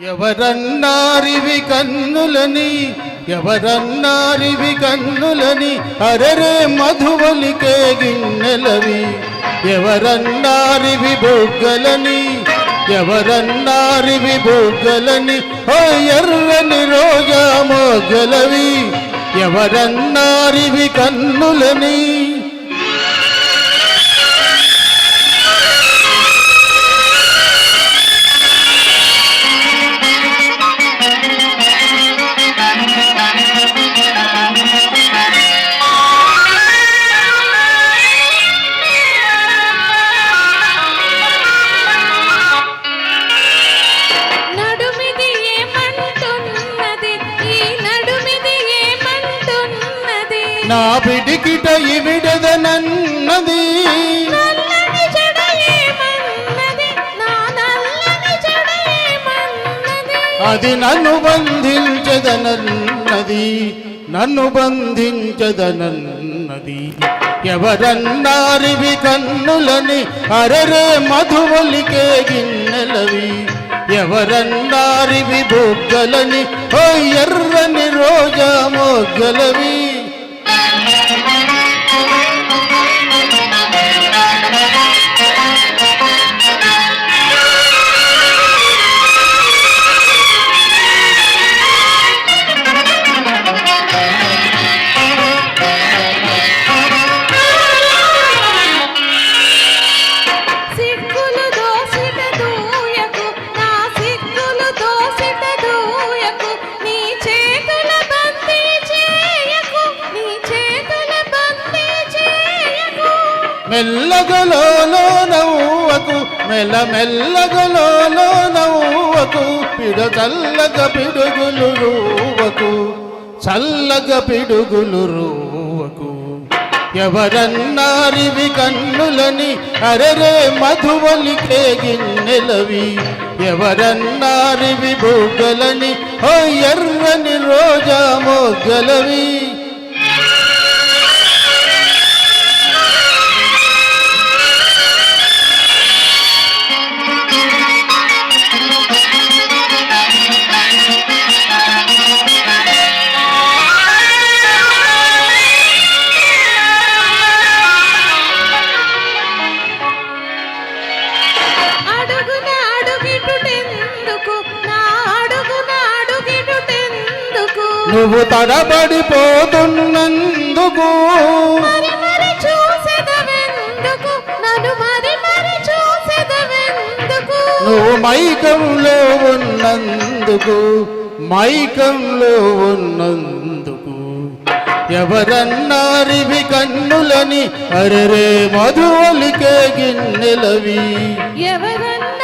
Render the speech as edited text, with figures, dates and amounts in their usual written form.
ఎవరన్నారివి కన్నులని ఎవరన్నారివి కన్నులని అరెరే మధువలికే గిన్నెలవి ఎవరన్నారివి బొగ్గలని ఎవరన్నారివి బొగ్గలని ఓ ఎర్రని రోజా మొగ్గలవి ఎవరన్నారివి కన్నులని నా పిడికిట ఇవిడదనన్నది అది నన్ను బంధించదనన్నది నన్ను బంధించదనన్నది ఎవరన్నారివి కన్నులని అరెరే మధువలికే గిన్నెలవి ఎవరన్నారివి బొగ్గలని ఓ ఎర్రని రోజా మొగ్గలవి మెల్లగలో నవ్వకు మెల్లగలో నవ్వకు చల్లగ పిడుగులు రూవకు చల్లగ పిడుగులు రూవకు ఎవరన్నారివి కన్నులని అరెరే మధువలికే గిన్నెలవి ఎవరన్నారివి బొగ్గలని ఓ ఎర్రని రోజా మొగ్గలవి నువ్వు తడబడిపోతున్నందుకు నువ్వు మైకంలో ఉన్నందుకు ఎవరన్నారివి కన్నులని అరెరే మధువలికే గిన్నెలవి ఎవరన్నా